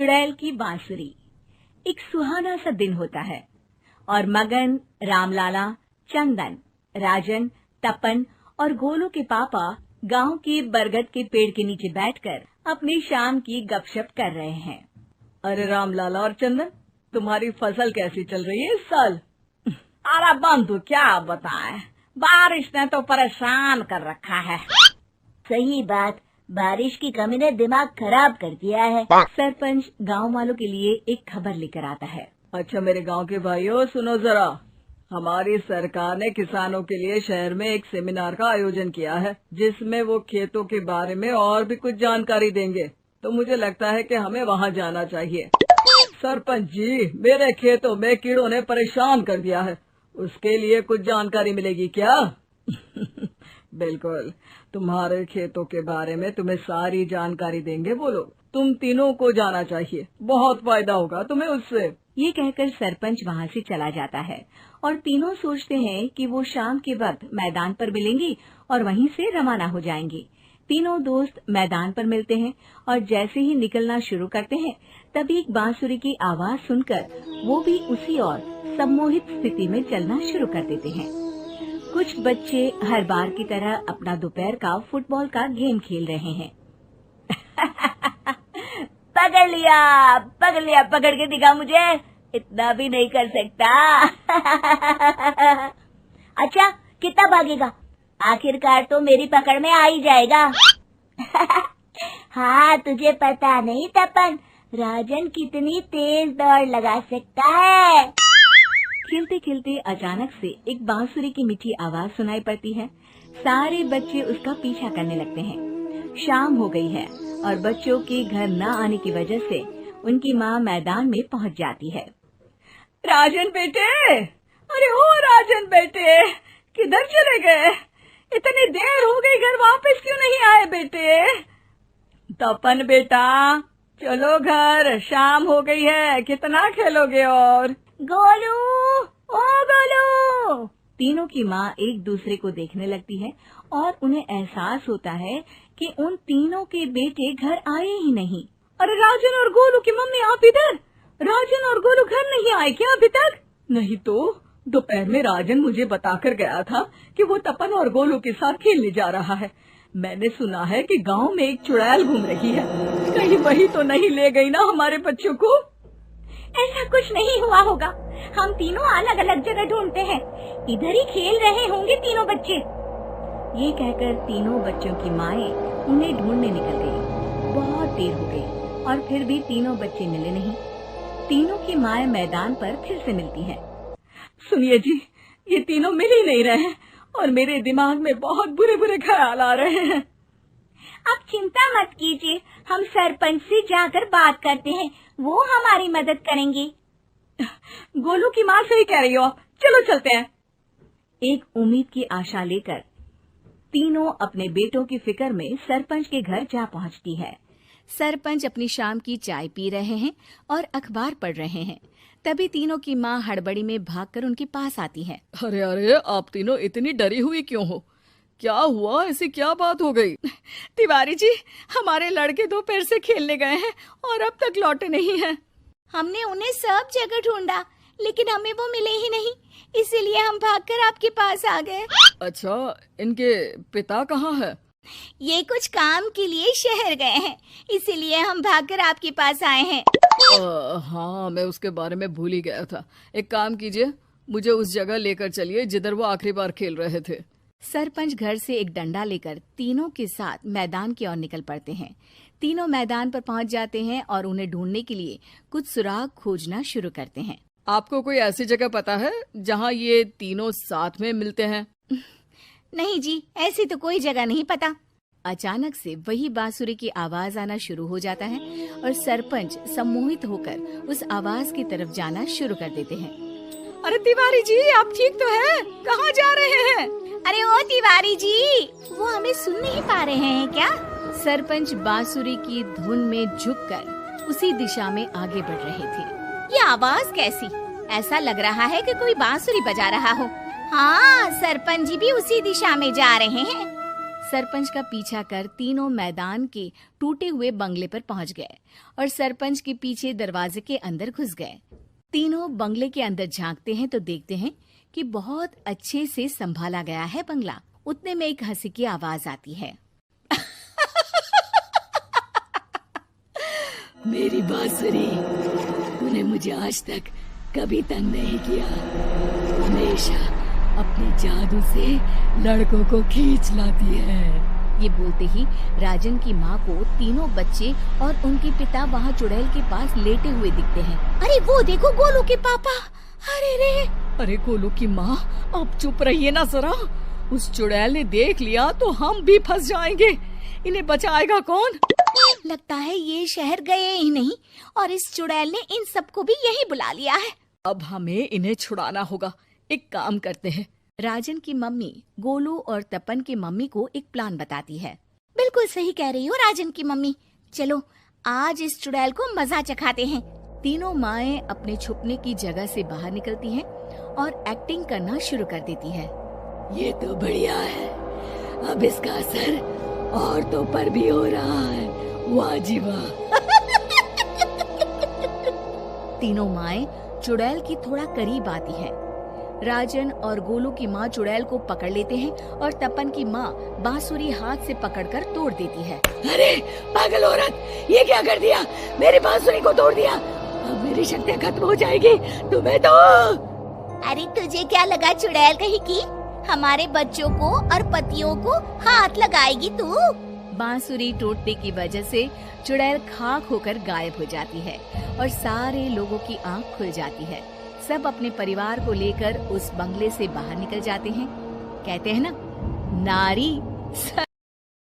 चुड़ैल की बांसुरी। एक सुहाना सा दिन होता है और मगन, रामलाला, चंदन, राजन, तपन और गोलू के पापा गांव के बरगद के पेड़ के नीचे बैठकर अपनी शाम की गपशप कर रहे हैं। अरे रामलाला और चंदन, तुम्हारी फसल कैसी चल रही है इस साल? अरे बंधु क्या बताएं, बारिश ने तो परेशान कर रखा है। सही बात, बारिश की कमी ने दिमाग खराब कर दिया है। सरपंच गांव वालों के लिए एक खबर लेकर आता है। अच्छा मेरे गांव के भाइयों, सुनो जरा। हमारी सरकार ने किसानों के लिए शहर में एक सेमिनार का आयोजन किया है, जिसमें वो खेतों के बारे में और भी कुछ जानकारी देंगे। तो मुझे लगता है कि हमें वहां जाना चाहिए। सरपंच जी, मेरे खेतों में कीड़ों ने परेशान कर दिया है, उसके लिए कुछ जानकारी मिलेगी क्या? बिल्कुल, तुम्हारे खेतों के बारे में तुम्हें सारी जानकारी देंगे वो लोग। तुम तीनों को जाना चाहिए, बहुत फायदा होगा तुम्हें उससे। ये कहकर सरपंच वहाँ से चला जाता है और तीनों सोचते हैं कि वो शाम के वक्त मैदान पर मिलेंगे और वहीं से रवाना हो जाएंगे। तीनों दोस्त मैदान पर मिलते हैं और जैसे ही निकलना शुरू करते हैं तभी एक बांसुरी की आवाज सुनकर वो भी उसी ओर सम्मोहित स्थिति में चलना शुरू कर देते हैं। कुछ बच्चे हर बार की तरह अपना दोपहर का फुटबॉल का गेम खेल रहे हैं। पकड़ लिया, पकड़ के दिखा मुझे, इतना भी नहीं कर सकता। अच्छा, कितना भागेगा? आखिरकार तो मेरी पकड़ में आ ही जाएगा। हाँ, तुझे पता नहीं तपन, राजन कितनी तेज दौड़ लगा सकता है। खेलते खेलते अचानक से एक बांसुरी की मीठी आवाज सुनाई पड़ती है। सारे बच्चे उसका पीछा करने लगते हैं। शाम हो गई है और बच्चों के घर न आने की वजह से उनकी माँ मैदान में पहुँच जाती है। राजन बेटे, अरे ओ राजन बेटे, किधर चले गए? इतनी देर हो गई, घर वापस क्यों नहीं आए बेटे? तपन बेटा, चलो घर, शाम हो गई है, कितना खेलोगे? और गोलू, ओ गोलू। तीनों की माँ एक दूसरे को देखने लगती है और उन्हें एहसास होता है कि उन तीनों के बेटे घर आए ही नहीं। अरे राजन और गोलू की मम्मी, आप इधर? राजन और गोलू घर नहीं आए क्या अभी तक? नहीं तो दोपहर में राजन मुझे बताकर गया था कि वो तपन और गोलू के साथ खेलने जा रहा है। मैंने सुना है कि गांव में एक चुड़ैल घूम रही है, कहीं वही तो नहीं ले गई ना हमारे बच्चों को? ऐसा कुछ नहीं हुआ होगा, हम तीनों अलग अलग जगह ढूंढते हैं, इधर ही खेल रहे होंगे तीनों बच्चे। ये कहकर तीनों बच्चों की माएं उन्हें ढूंढने निकल गई। बहुत देर हो गई और फिर भी तीनों बच्चे मिले नहीं। तीनों की माएं मैदान पर फिर से मिलती हैं। सुनिए जी, ये तीनों मिल ही नहीं रहे हैं और मेरे दिमाग में बहुत बुरे बुरे ख्याल आ रहे हैं। आप चिंता मत कीजिए, हम सरपंच से जाकर बात करते हैं, वो हमारी मदद करेंगे। गोलू की माँ सही कह रही हो, चलो चलते हैं। एक उम्मीद की आशा लेकर तीनों अपने बेटों की फिक्र में सरपंच के घर जा पहुंचती है। सरपंच अपनी शाम की चाय पी रहे हैं और अखबार पढ़ रहे हैं। तभी तीनों की माँ हड़बड़ी में भागकर उनके पास आती है। अरे अरे, आप तीनों इतनी डरी हुई क्यों हो? क्या हुआ? ऐसी क्या बात हो गई? तिवारी जी, हमारे लड़के दोपहर से खेलने गए हैं और अब तक लौटे नहीं हैं। हमने उन्हें सब जगह ढूंढा लेकिन हमें वो मिले ही नहीं, इसीलिए हम भागकर आपके पास आ गए। अच्छा, इनके पिता कहाँ है? ये कुछ काम के लिए शहर गए हैं, इसीलिए हम भागकर आपके पास आए हैं। हाँ, मैं उसके बारे में भूल ही गया था। एक काम कीजिए, मुझे उस जगह लेकर चलिए जिधर वो आखिरी बार खेल रहे थे। सरपंच घर से एक डंडा लेकर तीनों के साथ मैदान की ओर निकल पड़ते हैं। तीनों मैदान पर पहुंच जाते हैं और उन्हें ढूंढने के लिए कुछ सुराग खोजना शुरू करते हैं। आपको कोई ऐसी जगह पता है जहां ये तीनों साथ में मिलते हैं? नहीं जी, ऐसी तो कोई जगह नहीं पता। अचानक से वही बांसुरी की आवाज आना शुरू हो जाता है और सरपंच सम्मोहित होकर उस आवाज की तरफ जाना शुरू कर देते हैं। अरे तिवारी जी, आप ठीक तो हैं? कहाँ जा रहे हैं? अरे ओ तिवारी जी, वो हमें सुन नहीं पा रहे हैं क्या? सरपंच बांसुरी की धुन में झुककर उसी दिशा में आगे बढ़ रहे थे। ये आवाज कैसी? ऐसा लग रहा है कि कोई बांसुरी बजा रहा हो। हाँ, सरपंच जी भी उसी दिशा में जा रहे हैं। सरपंच का पीछा कर तीनों मैदान के टूटे हुए बंगले पर पहुंच गए और सरपंच के पीछे दरवाजे के अंदर घुस गए। तीनों बंगले के अंदर झांकते हैं तो देखते हैं कि बहुत अच्छे से संभाला गया है बंगला। उतने में एक हंसी की आवाज आती है। मेरी बांसुरी, तूने मुझे आज तक कभी तंग नहीं किया। हमेशा अपने जादू से लड़कों को खींच लाती है। ये बोलते ही राजन की माँ को तीनों बच्चे और उनके पिता वहाँ चुड़ैल के पास लेटे हुए दिखते हैं। अरे वो देखो गोलू के पापा। अरे रे। अरे गोलू की माँ, अब चुप रहिए ना जरा। उस चुड़ैल ने देख लिया तो हम भी फंस जाएंगे। इन्हें बचाएगा कौन? लगता है ये शहर गए ही नहीं और इस चुड़ैल ने इन सबको भी यही बुला लिया है। अब हमें इन्हें छुड़ाना होगा। एक काम करते हैं। राजन की मम्मी गोलू और तपन की मम्मी को एक प्लान बताती है। बिल्कुल सही कह रही हो राजन की मम्मी। चलो आज इस चुड़ैल को मजा चखाते हैं। तीनों माएं अपने छुपने की जगह से बाहर निकलती हैं और एक्टिंग करना शुरू कर देती है। ये तो बढ़िया है। अब इसका असर औरतों पर भी हो रहा है। वाह जी वाह। तीनों माएं चुड़ैल की थोड़ा करीब आती हैं। राजन और गोलू की माँ चुड़ैल को पकड़ लेते हैं और तपन की माँ बांसुरी हाथ से पकड़कर तोड़ देती है। अरे पागल औरत, ये क्या कर दिया? मेरी बांसुरी को तोड़ दिया। अब मेरी शक्तियाँ खत्म हो जाएगी। तुम्हें तो अरे तुझे क्या लगा चुड़ैल कहीं की हमारे बच्चों को और पतियों को हाथ लगाएगी तू? बांसुरी टूटने की वजह से चुड़ैल खाक होकर गायब हो जाती है और सारे लोगों की आंख खुल जाती है। सब अपने परिवार को लेकर उस बंगले से बाहर निकल जाते हैं। कहते हैं ना, नारी